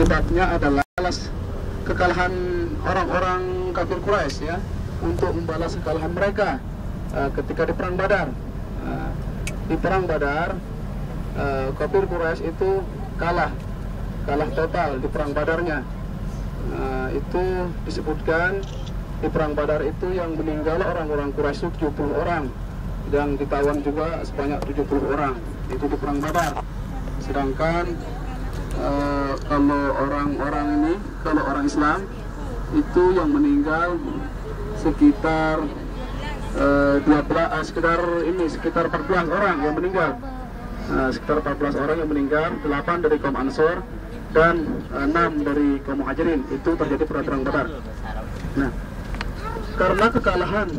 penyebabnya adalah kekalahan orang-orang kafir Quraisy ya, untuk membalas kekalahan mereka ketika di perang Badar. Di perang Badar, kafir Quraisy itu kalah total di perang Badarnya. Itu disebutkan di perang Badar itu yang meninggal orang-orang Quraisy 70 orang, dan ditawan juga sebanyak 70 orang. Itu di perang Badar. Sedangkan kalau orang Islam itu yang meninggal sekitar sekitar 14 orang yang meninggal. Sekitar 14 orang yang meninggal, 8 dari kaum Ansor dan 6 dari kaum Muhajirin. Itu terjadi pada perang Badar. Nah, karena kekalahan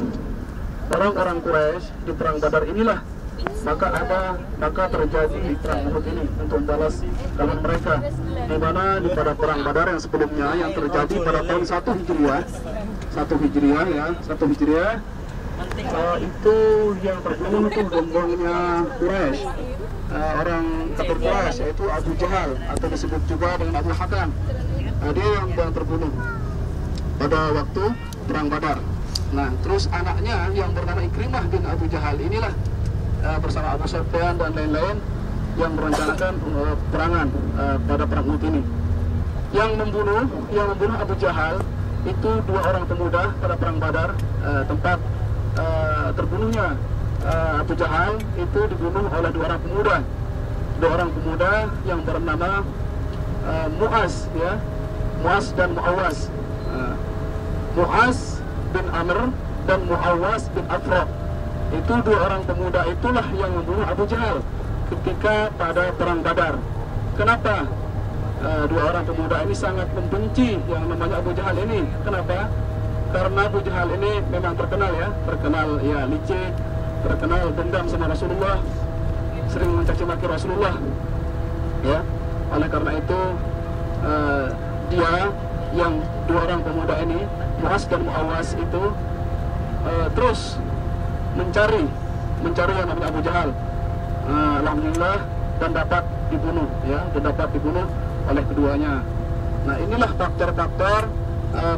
orang-orang Quraisy di perang Badar inilah maka terjadi perang Uhud ini untuk membalas kekalahan mereka, di mana pada perang Badar yang sebelumnya yang terjadi pada tahun 1 Hijriah itu yang terbunuh itu gembongnya Quraisy, orang kafir Quraisy, yaitu Abu Jahal atau disebut juga dengan Abu Hakam. Dia yang terbunuh pada waktu perang Badar. Nah, terus anaknya yang bernama Ikrimah bin Abu Jahal inilah bersama Abu Sufyan dan lain-lain yang merencanakan perangan pada perang Uhud ini. Yang membunuh Abu Jahal itu 2 orang pemuda pada perang Badar. Tempat terbunuhnya Abu Jahal itu dibunuh oleh 2 orang pemuda yang bernama Mu'az ya, Mu'az dan Mu'awaz. Mu'az bin Amr dan Mu'awaz bin Afra. Itu 2 orang pemuda itulah yang membunuh Abu Jahal ketika pada perang Badar. Kenapa 2 orang pemuda ini sangat membenci yang namanya Abu Jahal ini? Kenapa? Karena Abu Jahal ini memang terkenal licik, terkenal dendam sama Rasulullah, sering mencaci maki Rasulullah ya. Oleh karena itu dia yang 2 orang pemuda ini, Mu'az dan Mu'awaz itu terus mencari yang namanya Abu Jahal. Alhamdulillah dan dapat dibunuh oleh keduanya. Nah, inilah faktor-faktor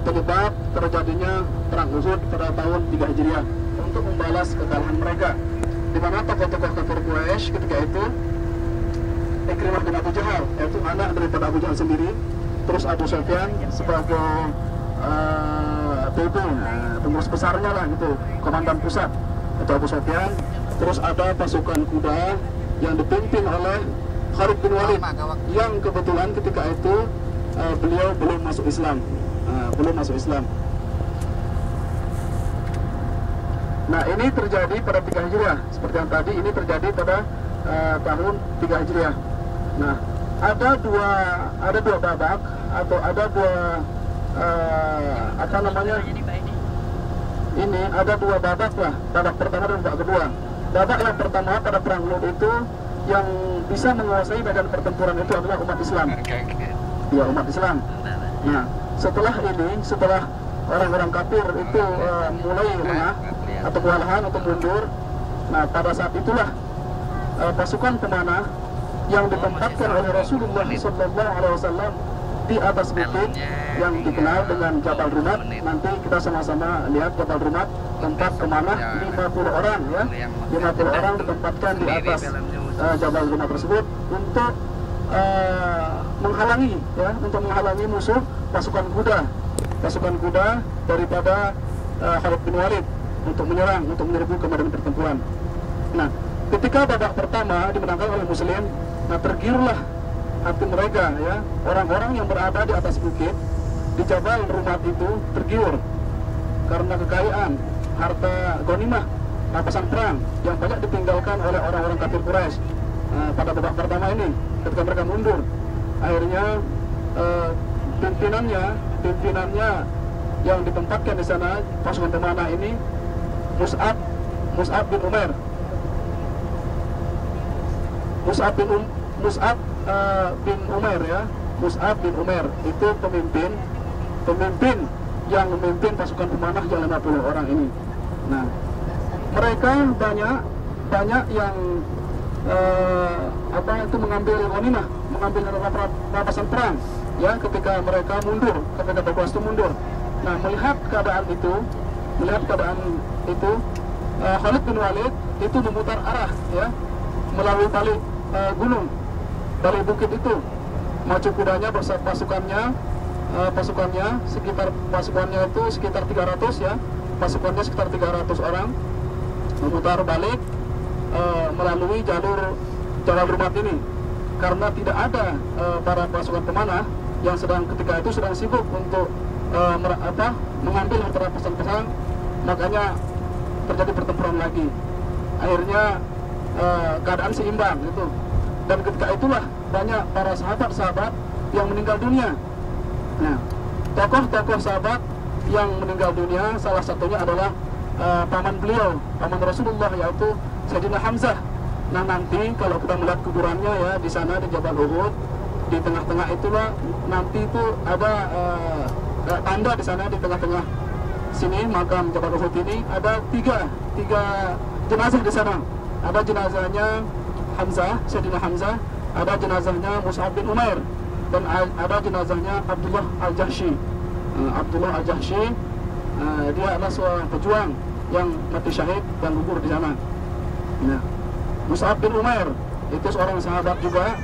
penyebab terjadinya perang Uhud pada tahun 3 Hijriah untuk membalas kekalahan mereka, di mana tokoh-tokoh kafir Quraisy ketika itu Ikrimah bin Abu Jahal, yaitu anak daripada Abu Jahal sendiri, terus Abu Sufyan sebagai pengurus besarnya lah gitu, komandan pusat itu Abu Sufyan. Terus ada pasukan kuda yang dipimpin oleh Khalid bin Walid, yang kebetulan ketika itu beliau belum masuk Islam. Nah, ini terjadi pada 3 Hijriah. Seperti yang tadi, ini terjadi pada tahun 3 Hijriah. Nah, ada dua babak atau ada dua ada 2 babak lah, babak pertama dan babak kedua. Babak yang pertama pada perang Uhud itu yang bisa menguasai medan pertempuran itu adalah umat Islam. Ya, umat Islam. Nah, setelah orang-orang kafir itu mulai lengah atau kewalahan untuk mundur, nah pada saat itulah pasukan pemanah yang ditempatkan oleh Rasulullah SAW di atas bukit yang dikenal dengan Jabal Rumat. Nanti kita sama-sama lihat Jabal Rumat, tempat pemanah 50 orang ya, 50 orang ditempatkan di atas Jabal Rumat tersebut untuk menghalangi musuh pasukan kuda daripada Khalid bin Walid untuk menyerbu ke medan pertempuran. Nah, ketika babak pertama dimenangkan oleh Muslim, nah tergiurlah hati mereka ya, orang-orang yang berada di atas bukit di Jabal Rumat itu tergiur karena kekayaan, harta ghanimah, rampasan perang yang banyak ditinggalkan oleh orang-orang kafir Quraisy pada babak pertama ini. Ketika mereka mundur, akhirnya pimpinannya yang ditempatkan di sana pasukan pemanah ini Mus'ab bin Umair. Mus'ab bin Umair itu pemimpin yang memimpin pasukan pemanah yang 50 orang ini. Nah, mereka banyak yang mengambil ghanimah, mengambil rampasan perang ya, ketika mereka mundur, ketika Baqwas itu mundur. Nah, melihat keadaan itu, Khalid bin Walid itu memutar arah, ya, melalui balik gunung, balik bukit itu, maju kudanya bersama pasukannya sekitar 300, ya, pasukannya sekitar 300 orang, memutar balik melalui jalur Jabal Rumat ini, karena tidak ada para pasukan pemanah yang ketika itu sedang sibuk untuk mengambil harta rampasan, makanya terjadi pertempuran lagi. Akhirnya keadaan seimbang itu, dan ketika itulah banyak para sahabat-sahabat yang meninggal dunia. Nah, tokoh-tokoh sahabat yang meninggal dunia salah satunya adalah paman Rasulullah, yaitu Sayyidina Hamzah. Nah, nanti kalau kita melihat kuburannya, ya, di sana di Jabal Uhud, di tengah-tengah itulah nanti itu ada tanda di sana, di tengah-tengah sini makam Jabal Uhud ini ada tiga jenazah di sana. Ada jenazahnya Hamzah, Sayyidina Hamzah, ada jenazahnya Mus'ab bin Umair, dan ada jenazahnya Abdullah Al-Jahsy. Dia adalah seorang pejuang yang mati syahid dan gugur di sana. Nah, Mus'ab bin Umair itu seorang sahabat juga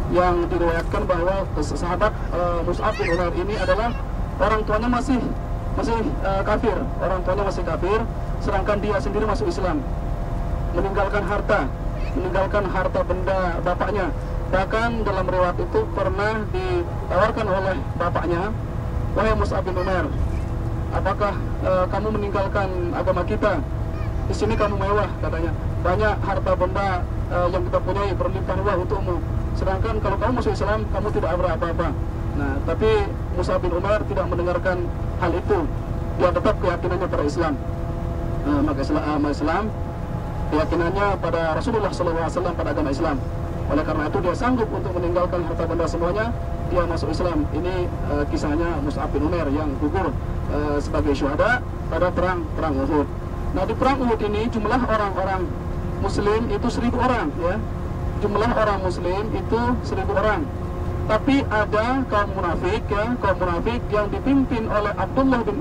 yang diriwayatkan bahwa sahabat Mus'ab bin Umair ini adalah orang tuanya masih kafir, sedangkan dia sendiri masuk Islam, meninggalkan harta benda bapaknya. Bahkan dalam riwayat itu pernah ditawarkan oleh bapaknya, "Wahai Mus'ab bin Umair, apakah kamu meninggalkan agama kita? Di sini kamu mewah," katanya, "banyak harta benda yang kita punyai berlimpah ruah untukmu. Sedangkan kalau kamu masuk Islam, kamu tidak ada apa-apa." Nah, tapi Mus'ab bin Umair tidak mendengarkan hal itu. Dia tetap keyakinannya pada Islam. Maka Islam keyakinannya pada Rasulullah SAW, pada agama Islam. Oleh karena itu dia sanggup untuk meninggalkan harta benda semuanya, dia masuk Islam. Ini kisahnya Mus'ab bin Umair yang gugur sebagai syuhada pada perang Uhud. Nah, di perang Uhud ini jumlah orang-orang Muslim itu 1000 orang, ya. Jumlah orang Muslim itu 1000 orang. Tapi ada kaum munafik yang dipimpin oleh Abdullah bin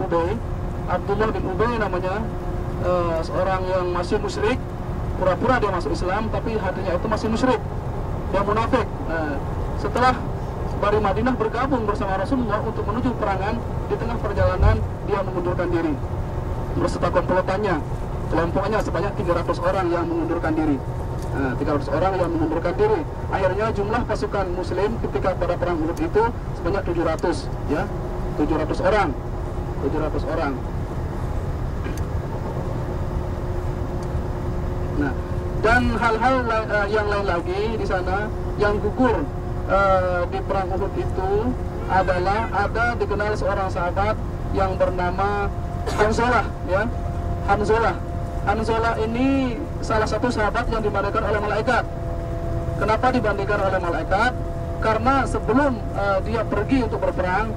Ubay namanya, seorang yang masih musyrik, pura-pura dia masuk Islam, tapi hatinya itu masih musyrik, dia munafik. Setelah dari Madinah bergabung bersama Rasulullah untuk menuju perangan, di tengah perjalanan dia mengundurkan diri berserta kelompoknya sebanyak 300 orang yang mengundurkan diri. 300 orang yang mengundurkan diri. Akhirnya jumlah pasukan Muslim ketika pada perang Uhud itu sebanyak 700, ya, 700 orang. Nah, dan hal-hal yang lain lagi di sana yang gugur di perang Uhud itu adalah dikenal seorang sahabat yang bernama Hanzalah, ya. Hanzalah ini salah satu sahabat yang dibandingkan oleh malaikat. Kenapa dibandingkan oleh malaikat? Karena sebelum dia pergi untuk berperang,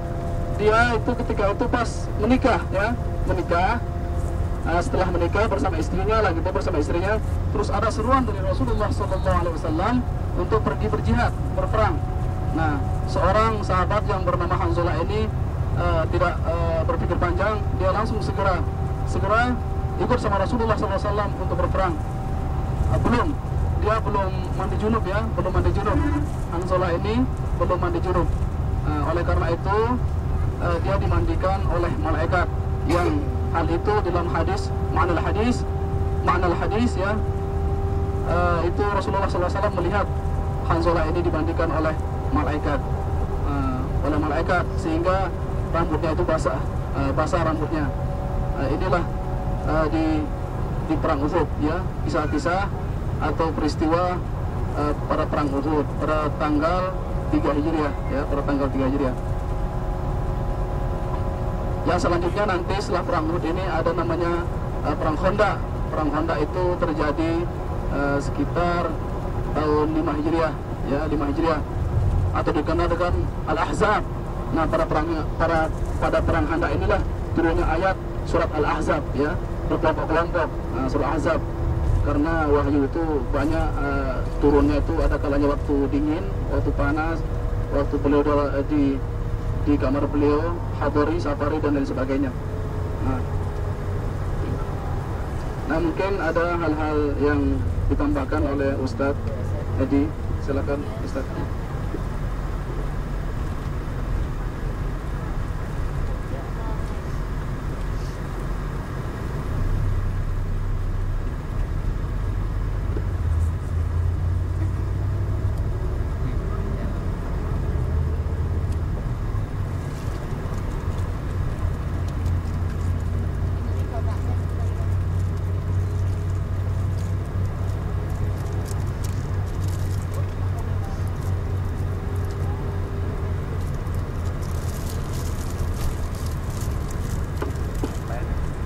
dia itu ketika itu pas menikah. Setelah menikah bersama istrinya, terus ada seruan dari Rasulullah SAW untuk pergi berjihad, berperang. Nah, seorang sahabat yang bernama Hanzalah ini tidak berpikir panjang, dia langsung segera ikut sama Rasulullah SAW untuk berperang. Dia belum mandi junub, ya, Hanzalah ini belum mandi junub. Oleh karena itu dia dimandikan oleh malaikat, yang hal itu dalam makna hadis, ya, itu Rasulullah SAW melihat Hanzalah ini dimandikan oleh malaikat, sehingga rambutnya itu basah rambutnya. Inilah di perang Uhud, ya, kisah-kisah atau peristiwa pada perang Uhud pada tanggal 3 Hijriah, ya, Yang selanjutnya nanti setelah perang Uhud ini ada namanya perang Khandaq. Perang Khandaq itu terjadi sekitar tahun 5 Hijriah, ya, 5 Hijriah, atau dikenal dengan Al-Ahzab. Nah, pada perang Khandaq inilah turunnya ayat surat Al-Ahzab, ya, berkelompok-kelompok, surah Ahzab, karena wahyu itu banyak turunnya itu ada kalanya waktu dingin, waktu panas, waktu beliau di kamar beliau, hadori, safari dan lain sebagainya. Nah, mungkin ada hal-hal yang ditambahkan oleh Ustadz Edi. Silakan Ustadz.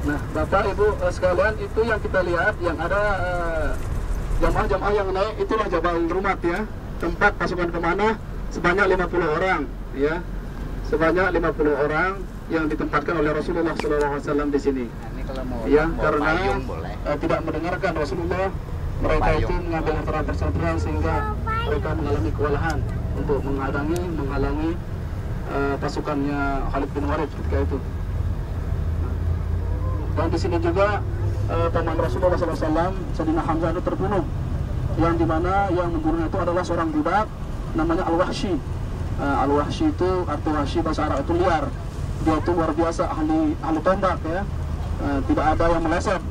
Nah, Bapak Ibu sekalian, itu yang kita lihat, yang ada jamaah-jamaah yang naik, itulah Jabal Rumat ya, tempat pasukan pemanah sebanyak 50 orang ya, sebanyak 50 orang yang ditempatkan oleh Rasulullah SAW di sini. Ini kalau mau Ya, karena payung, boleh. Tidak mendengarkan Rasulullah, mereka itu mengambil peran persatuan sehingga mereka mengalami kewalahan untuk menghalangi pasukannya Khalid bin Walid ketika itu. Dan di sini juga paman Rasulullah SAW, Sayyidina Hamzah itu terbunuh, yang dimana yang membunuhnya itu adalah seorang budak namanya Al-Wahsy. Al-Wahsy itu, arti Wahsy bahasa Arab itu liar. Dia itu luar biasa ahli tombak ya. Tidak ada yang meleset.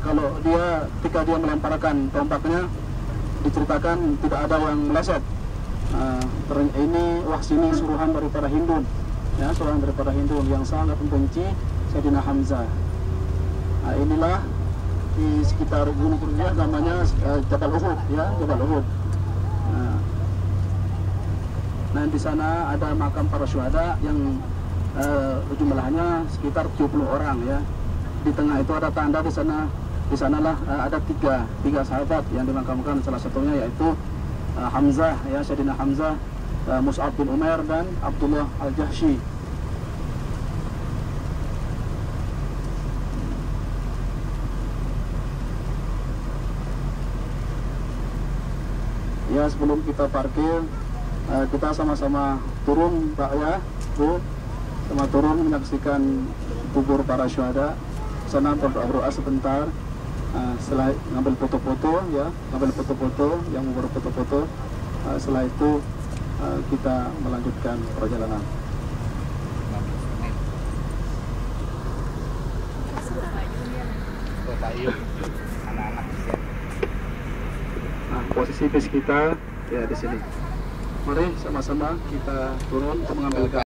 Kalau dia ketika dia melemparkan tombaknya, diceritakan tidak ada yang meleset. Ini Wahsy ini suruhan daripada Hindun, ya, suruhan daripada Hindun yang sangat membenci Sayyidina Hamzah. Nah, inilah di sekitar Gunung Kurnia namanya Jabal Uhud ya, Jabal Uhud. Nah, di sana ada makam para syuhada yang jumlahnya sekitar 70 orang ya. Di tengah itu ada tanda di sanalah ada tiga sahabat yang dimakamkan, salah satunya yaitu Hamzah ya, Sayyidina Hamzah, Mus'ab bin Umair dan Abdullah Al-Jahsy. Ya, sebelum kita parkir, kita sama-sama turun Pak ya, Bu, sama turun menyaksikan kubur para syuhada. Sana berdoa sebentar, setelah ngambil foto-foto ya, ngambil foto-foto, yang mau berfoto-foto. Setelah itu kita melanjutkan perjalanan. Anak-anak Nah, posisi bis kita ya di sini. Mari sama-sama kita turun untuk mengambil gambar.